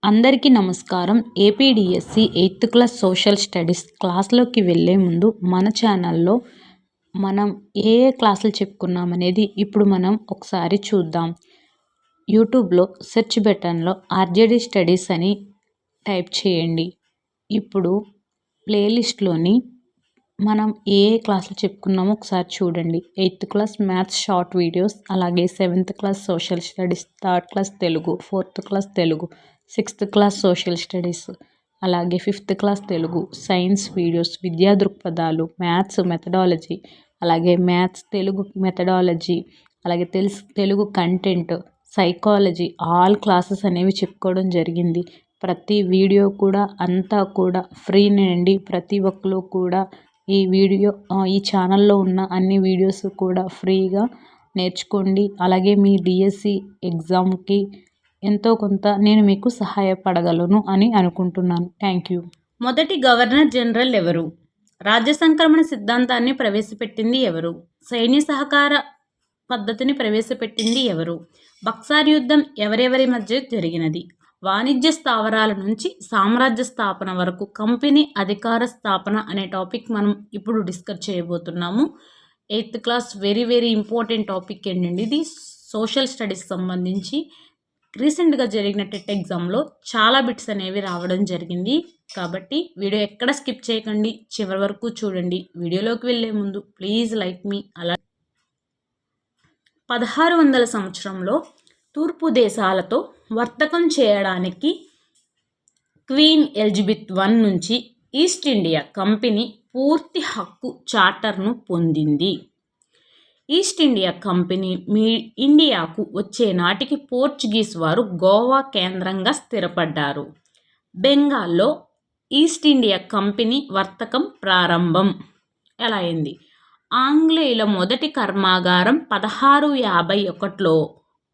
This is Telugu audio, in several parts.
అందరికీ నమస్కారం. AP DSC 8th class social studies క్లాస్లోకి వెళ్ళే ముందు మన ఛానల్లో మనం ఏ క్లాసులు చెప్పుకున్నామనేది ఇప్పుడు మనం ఒకసారి చూద్దాం. యూట్యూబ్లో సెర్చ్ బటన్లో ఆర్జేడీ స్టడీస్ అని టైప్ చేయండి. ఇప్పుడు ప్లేలిస్ట్లోని మనం ఏ క్లాసులు చెప్పుకున్నామో ఒకసారి చూడండి. 8th class maths short videos, అలాగే 7th class social studies, 3rd class Telugu, 4th class Telugu, 6th class social studies, అలాగే 5th class Telugu, science videos, విద్యా దృక్పథాలు, మ్యాథ్స్ మెథడాలజీ, అలాగే మ్యాథ్స్ తెలుగు మెథడాలజీ, అలాగే Telugu content, psychology, all classes అనేవి చెప్పుకోవడం జరిగింది. ప్రతి వీడియో కూడా అంతా కూడా ఫ్రీనేనండి. ప్రతి ఒక్కరు కూడా ఈ ఛానల్లో ఉన్న అన్ని వీడియోస్ కూడా ఫ్రీగా నేర్చుకోండి. అలాగే మీ డిఎస్సి ఎగ్జామ్కి ఎంతో కొంత నేను మీకు సహాయపడగలను అని అనుకుంటున్నాను. Thank you. మొదటి గవర్నర్ జనరల్ ఎవరు? రాజ్య సంక్రమణ సిద్ధాంతాన్ని ప్రవేశపెట్టింది ఎవరు? సైన్య సహకార పద్ధతిని ప్రవేశపెట్టింది ఎవరు? బక్సార్ యుద్ధం ఎవరెవరి మధ్య జరిగినది? వాణిజ్య స్థావరాల నుంచి సామ్రాజ్య స్థాపన వరకు కంపెనీ అధికార స్థాపన అనే టాపిక్ మనం ఇప్పుడు డిస్కస్ చేయబోతున్నాము. 8th class very important topic ఏంటండి ఇది. సోషల్ స్టడీస్ సంబంధించి రీసెంట్గా జరిగిన టెట్ ఎగ్జామ్లో చాలా బిట్స్ అనేవి రావడం జరిగింది. కాబట్టి వీడియో ఎక్కడ స్కిప్ చేయకండి, చివరి వరకు చూడండి. వీడియోలోకి వెళ్ళే ముందు ప్లీజ్ లైక్ మీ. అలా 1600 సంవత్సరంలో తూర్పు దేశాలతో వర్తకం చేయడానికి క్వీన్ ఎలిజబెత్ I నుంచి ఈస్ట్ ఇండియా కంపెనీ పూర్తి హక్కు చార్టర్ను పొందింది. ఈస్ట్ ఇండియా కంపెనీ ఇండియాకు వచ్చే నాటికి పోర్చుగీస్ వారు గోవా కేంద్రంగా స్థిరపడ్డారు. బెంగాల్లో ఈస్ట్ ఇండియా కంపెనీ వర్తకం ప్రారంభం ఎలా అయింది? ఆంగ్లేయుల మొదటి కర్మాగారం 1651లో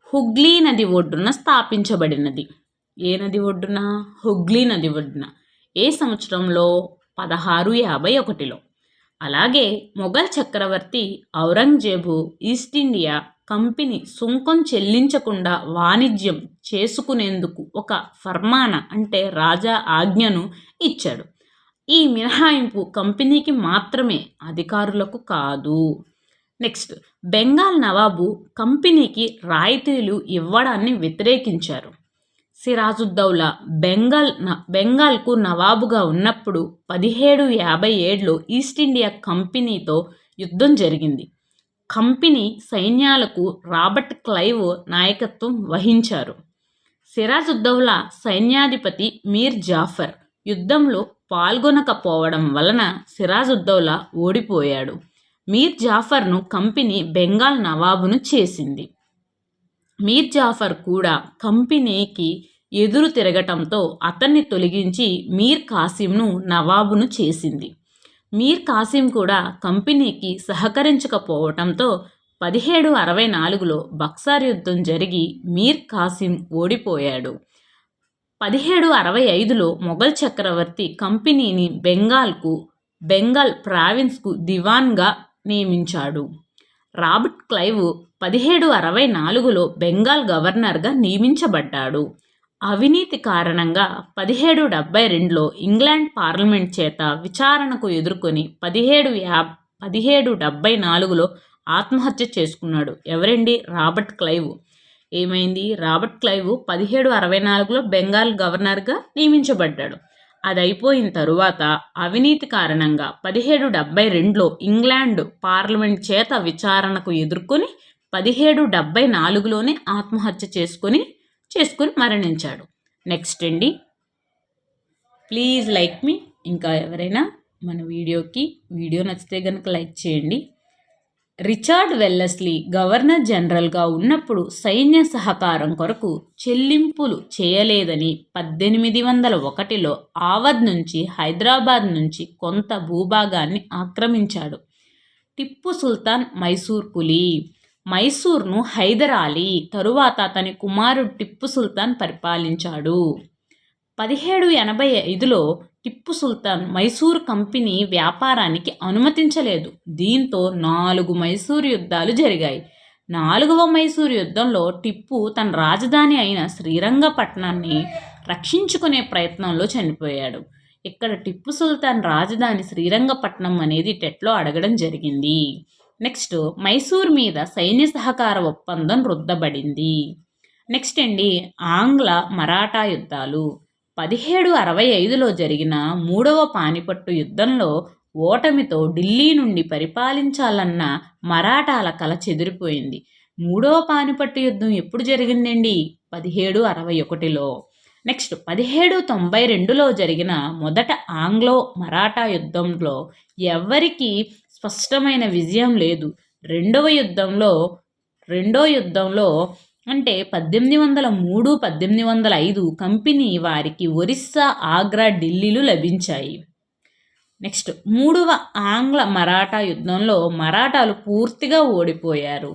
హుగ్లీ నది ఒడ్డున స్థాపించబడినది. ఏ నది ఒడ్డున? హుగ్లీ నది ఒడ్డున. ఏ సంవత్సరంలో? 1651లో. అలాగే మొఘల్ చక్రవర్తి ఔరంగజేబు ఈస్ట్ ఇండియా కంపెనీ సుంకం చెల్లించకుండా వాణిజ్యం చేసుకునేందుకు ఒక ఫర్మాన అంటే రాజా ఆజ్ఞను ఇచ్చాడు. ఈ మినహాయింపు కంపెనీకి మాత్రమే, అధికారులకు కాదు. నెక్స్ట్, బెంగాల్ నవాబు కంపెనీకి రాయితీలు ఇవ్వడాన్ని వ్యతిరేకించారు. సిరాజుద్దౌలా బెంగాల్కు నవాబుగా ఉన్నప్పుడు 1757లో ఈస్ట్ ఇండియా కంపెనీతో యుద్ధం జరిగింది. కంపెనీ సైన్యాలకు రాబర్ట్ క్లైవ్ నాయకత్వం వహించారు. సిరాజుద్దౌలా సైన్యాధిపతి మీర్ జాఫర్ యుద్ధంలో పాల్గొనకపోవడం వలన సిరాజుద్దౌలా ఓడిపోయాడు. మీర్ జాఫర్ను కంపెనీ బెంగాల్ నవాబును చేసింది. మీర్ జాఫర్ కూడా కంపెనీకి ఎదురు తిరగటంతో అతన్ని తొలగించి మీర్ కాసింను నవాబును చేసింది. మీర్ కాసిం కూడా కంపెనీకి సహకరించకపోవటంతో 1764లో బక్సార్ యుద్ధం జరిగి మీర్ కాసిం ఓడిపోయాడు. 1765లో మొఘల్ చక్రవర్తి కంపెనీని బెంగాల్ ప్రావిన్స్కు దివాన్గా నియమించాడు. రాబర్ట్ క్లైవ్ 1764లో బెంగాల్ గవర్నర్గా నియమించబడ్డాడు. అవినీతి కారణంగా 1772లో ఇంగ్లాండ్ పార్లమెంట్ చేత విచారణకు ఎదుర్కొని 1774లో ఆత్మహత్య చేసుకున్నాడు. ఎవరండి? Robert Clive. ఏమైంది? రాబర్ట్ క్లైవ్ 1764లో బెంగాల్ గవర్నర్గా నియమించబడ్డాడు. అది అయిపోయిన తరువాత అవినీతి కారణంగా 1772లో ఇంగ్లాండ్ పార్లమెంట్ చేత విచారణకు ఎదుర్కొని 1774లోనే ఆత్మహత్య చేసుకొని మరణించాడు. నెక్స్ట్ అండి, ప్లీజ్ లైక్ మీ. ఇంకా ఎవరైనా మన వీడియో నచ్చితే కనుక లైక్ చేయండి. రిచర్డ్ వెల్లెస్లీ గవర్నర్ జనరల్గా ఉన్నప్పుడు సైన్య సహకారం కొరకు చెల్లింపులు చేయలేదని 1801లో ఆవధ్ నుంచి హైదరాబాద్ నుంచి కొంత భూభాగాన్ని ఆక్రమించాడు. టిప్పు సుల్తాన్ మైసూర్ కులీ. మైసూర్ను హైదర్ అలీ తరువాత అతని కుమారుడు టిప్పు సుల్తాన్ పరిపాలించాడు. 1785లో టిప్పు సుల్తాన్ మైసూర్ కంపెనీ వ్యాపారానికి అనుమతించలేదు. దీంతో 4 మైసూర్ యుద్ధాలు జరిగాయి. 4వ మైసూర్ యుద్ధంలో టిప్పు తన రాజధాని అయిన శ్రీరంగపట్నాన్ని రక్షించుకునే ప్రయత్నంలో చనిపోయాడు. ఇక్కడ టిప్పు సుల్తాన్ రాజధాని శ్రీరంగపట్నం అనేది టెట్లో అడగడం జరిగింది. నెక్స్ట్, మైసూర్ మీద సైన్య సహకార ఒప్పందం రుద్దబడింది. నెక్స్ట్ అండి, ఆంగ్ల మరాఠా యుద్ధాలు. 1765లో జరిగిన 3వ పానిపట్టు యుద్ధంలో ఓటమితో ఢిల్లీ నుండి పరిపాలించాలన్న మరాఠాల కల చెదిరిపోయింది. 3వ పానిపట్టు యుద్ధం ఎప్పుడు జరిగిందండి? 1761లో. నెక్స్ట్, 1792లో జరిగిన మొదట ఆంగ్లో మరాఠా యుద్ధంలో ఎవరికి స్పష్టమైన విజయం లేదు. రెండో యుద్ధంలో అంటే 1803, 1805 కంపెనీ వారికి ఒరిస్సా, ఆగ్రా, ఢిల్లీలు లభించాయి. నెక్స్ట్, 3వ ఆంగ్ల మరాఠా యుద్ధంలో మరాఠాలు పూర్తిగా ఓడిపోయారు.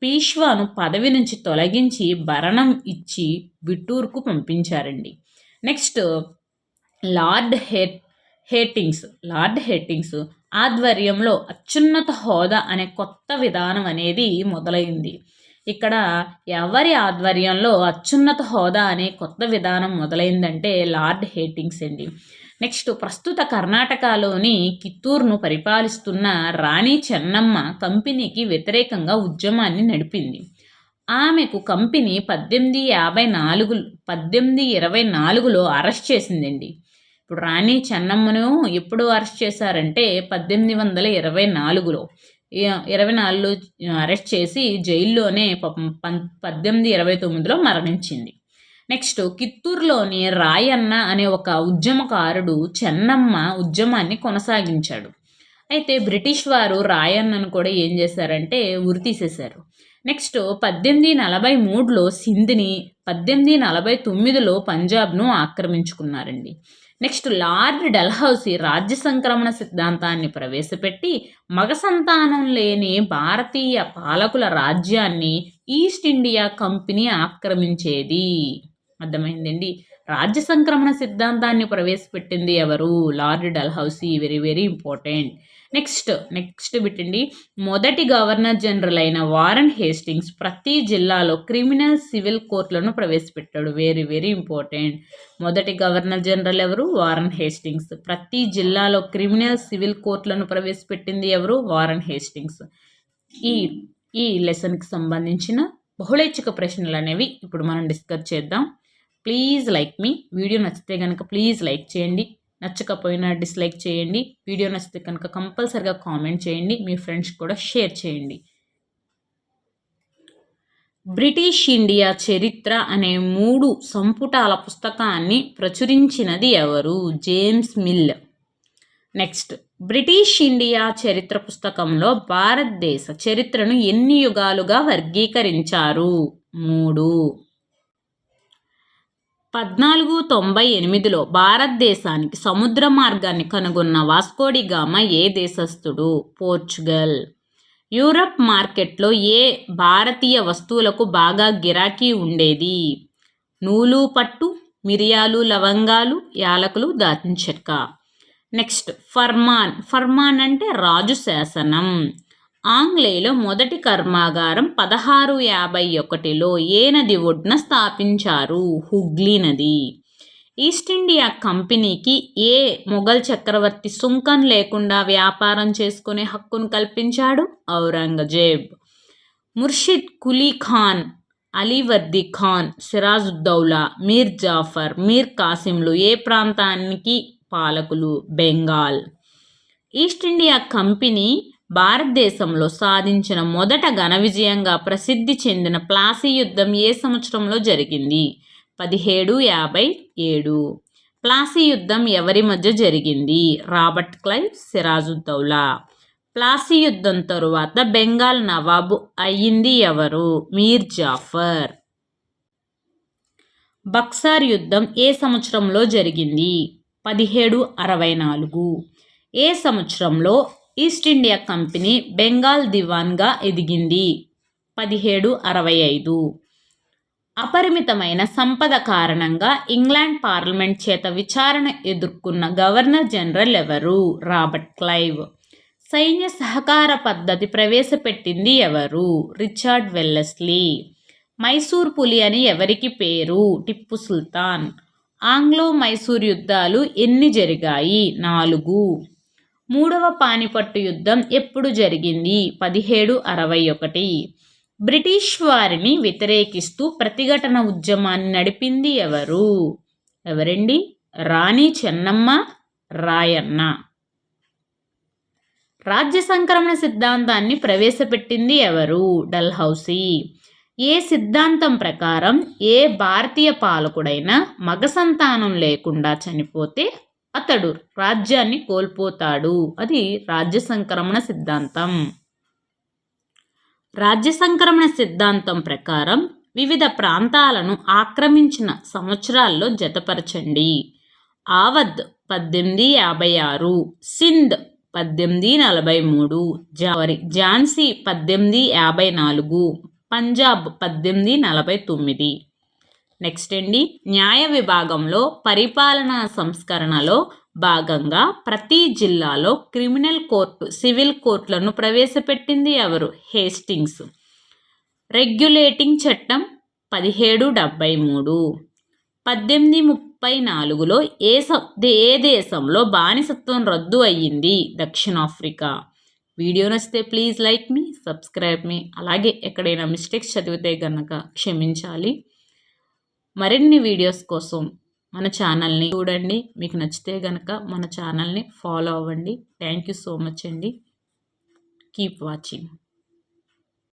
పీష్వాను పదవి నుంచి తొలగించి భరణం ఇచ్చి బిట్టూర్కు పంపించారండి. నెక్స్ట్, లార్డ్ హేటింగ్స్ ఆధ్వర్యంలో అత్యున్నత హోదా అనే కొత్త విధానం అనేది మొదలైంది. ఇక్కడ ఎవరి ఆధ్వర్యంలో అత్యున్నత హోదా అనే కొత్త విధానం మొదలైందంటే లార్డ్ హేటింగ్స్ అండి. నెక్స్ట్, ప్రస్తుత కర్ణాటకలోని కిత్తూరును పరిపాలిస్తున్న రాణి చెన్నమ్మ కంపెనీకి వ్యతిరేకంగా ఉద్యమాన్ని నడిపింది. ఆమెకు కంపెనీ 1824లో అరెస్ట్ చేసిందండి. ఇప్పుడు రాణి చెన్నమ్మను ఎప్పుడు అరెస్ట్ చేశారంటే 1824లో 24లో అరెస్ట్ చేసి జైల్లోనే 1829లో మరణించింది. నెక్స్ట్, కిత్తూరులోని రాయన్న అనే ఒక ఉద్యమకారుడు చెన్నమ్మ ఉద్యమాన్ని కొనసాగించాడు. అయితే బ్రిటిష్ వారు రాయన్నను కూడా ఏం చేశారంటే ఉరి తీసేశారు. నెక్స్ట్, 1843లో సింధ్ని, 1849లో పంజాబ్ను ఆక్రమించుకున్నారండి. నెక్స్ట్, లార్డ్ డల్హౌసీ రాజ్య సంక్రమణ సిద్ధాంతాన్ని ప్రవేశపెట్టి మగ సంతానం లేని భారతీయ పాలకుల రాజ్యాన్ని ఈస్ట్ ఇండియా కంపెనీ ఆక్రమించేది. అర్థమైందండి. రాజ్య సంక్రమణ సిద్ధాంతాన్ని ప్రవేశపెట్టింది ఎవరు? Lord Dalhousie. Very very important. Next బిట్టండి, మొదటి గవర్నర్ జనరల్ అయిన వారన్ హేస్టింగ్స్ ప్రతి జిల్లాలో క్రిమినల్ సివిల్ కోర్టులను ప్రవేశపెట్టాడు. Very very important. మొదటి గవర్నర్ జనరల్ ఎవరు? Warren Hastings. ప్రతి జిల్లాలో క్రిమినల్ సివిల్ కోర్టులను ప్రవేశపెట్టింది ఎవరు? Warren Hastings. ఈ లెసన్కి సంబంధించిన బహుళైచ్ఛిక ప్రశ్నలు అనేవి ఇప్పుడు మనం డిస్కస్ చేద్దాం. Please like me. వీడియో నచ్చితే కనుక ప్లీజ్ లైక్ చేయండి. నచ్చకపోయినా డిస్లైక్ చేయండి. వీడియో నచ్చితే కనుక కంపల్సరిగా కామెంట్ చేయండి. మీ ఫ్రెండ్స్ కూడా షేర్ చేయండి. బ్రిటిష్ ఇండియా చరిత్ర అనే 3 సంపుటాల పుస్తకాన్ని ప్రచురించినది ఎవరు? James Mill. Next, British India చరిత్ర పుస్తకంలో భారతదేశ చరిత్రను ఎన్ని యుగాలుగా వర్గీకరించారు? 3. 1498లో భారతదేశానికి సముద్ర మార్గాన్ని కనుగొన్న వాస్కోడిగామా ఏ దేశస్థుడు? పోర్చుగల్. యూరప్ మార్కెట్లో ఏ భారతీయ వస్తువులకు బాగా గిరాకీ ఉండేది? నూలు, పట్టు, మిరియాలు, లవంగాలు, యాలకులు, దాల్చిన చెక్క. నెక్స్ట్, ఫర్మాన్ అంటే రాజు శాసనం. ఆంగ్లేయుల మొదటి కర్మాగారం 1651లో ఏ నది ఒడ్డున స్థాపించారు? హుగ్లీ నది. ఈస్ట్ ఇండియా కంపెనీకి ఏ మొఘల్ చక్రవర్తి సుంకం లేకుండా వ్యాపారం చేసుకునే హక్కును కల్పించాడు? ఔరంగజేబ్. ముర్షిద్ కులీ ఖాన్, అలీవర్ది ఖాన్, సిరాజుద్దౌలా, మీర్ జాఫర్, మీర్ కాసింలు ఏ ప్రాంతానికి పాలకులు? బెంగాల్. ఈస్ట్ ఇండియా కంపెనీ భారతదేశంలో సాధించిన మొదట ఘన విజయంగా ప్రసిద్ధి చెందిన ప్లాసీ యుద్ధం ఏ సంవత్సరంలో జరిగింది? 1757. ప్లాసీ యుద్ధం ఎవరి మధ్య జరిగింది? Robert Clive, Siraj-ud-Daulah. ప్లాసీ యుద్ధం తరువాత బెంగాల్ నవాబు అయ్యింది ఎవరు? మీర్ జాఫర్. బక్సార్ యుద్ధం ఏ సంవత్సరంలో జరిగింది? 1764. ఏ సంవత్సరంలో ఈస్ట్ ఇండియా కంపెనీ బెంగాల్ దివాన్గా ఎదిగింది? 1765. అపరిమితమైన సంపద కారణంగా ఇంగ్లాండ్ పార్లమెంట్ చేత విచారణ ఎదుర్కొన్న గవర్నర్ జనరల్ ఎవరు? Robert Clive. సైన్య సహకార పద్ధతి ప్రవేశపెట్టింది ఎవరు? Richard Wellesley. మైసూర్ పులి అని ఎవరికి పేరు? టిప్పు సుల్తాన్. ఆంగ్లో మైసూర్ యుద్ధాలు ఎన్ని జరిగాయి? 4. మూడవ పానిపట్టు యుద్ధం ఎప్పుడు జరిగింది? 1761. బ్రిటిష్ వారిని వ్యతిరేకిస్తూ ప్రతిఘటన ఉద్యమాన్ని నడిపింది ఎవరు? ఎవరండి? రాణి చెన్నమ్మ, రాయన్న. రాజ్య సంక్రమణ సిద్ధాంతాన్ని ప్రవేశపెట్టింది ఎవరు? డల్హౌసీ. ఏ సిద్ధాంతం ప్రకారం ఏ భారతీయ పాలకుడైనా మగ సంతానం లేకుండా చనిపోతే అతడు రాజ్యాన్ని కోల్పోతాడు? అది రాజ్య సంక్రమణ సిద్ధాంతం. రాజ్య సంక్రమణ సిద్ధాంతం ప్రకారం వివిధ ప్రాంతాలను ఆక్రమించిన సంవత్సరాల్లో జతపరచండి. ఆవధ్ 1856, సింధ్ 1843, ఝాన్సీ 1854, పంజాబ్ 1849. నెక్స్ట్ అండి, న్యాయ విభాగంలో పరిపాలనా సంస్కరణలో భాగంగా ప్రతి జిల్లాలో క్రిమినల్ కోర్టు, సివిల్ కోర్టులను ప్రవేశపెట్టింది ఎవరు? హేస్టింగ్స్. రెగ్యులేటింగ్ చట్టం 1773. 1834లో ఏ దేశంలో బానిసత్వం రద్దు అయ్యింది? దక్షిణాఫ్రికా. వీడియో నచ్చితే ప్లీజ్ లైక్ మీ, సబ్స్క్రైబ్ మీ. అలాగే ఎక్కడైనా మిస్టేక్స్ చదివితే కనుక క్షమించాలి. మరిన్ని వీడియోస్ కోసం మన ఛానల్ని చూడండి. మీకు నచ్చితే కనుక మన ఛానల్ని ఫాలో అవ్వండి. థ్యాంక్ యూ సో మచ్ అండి. Keep watching.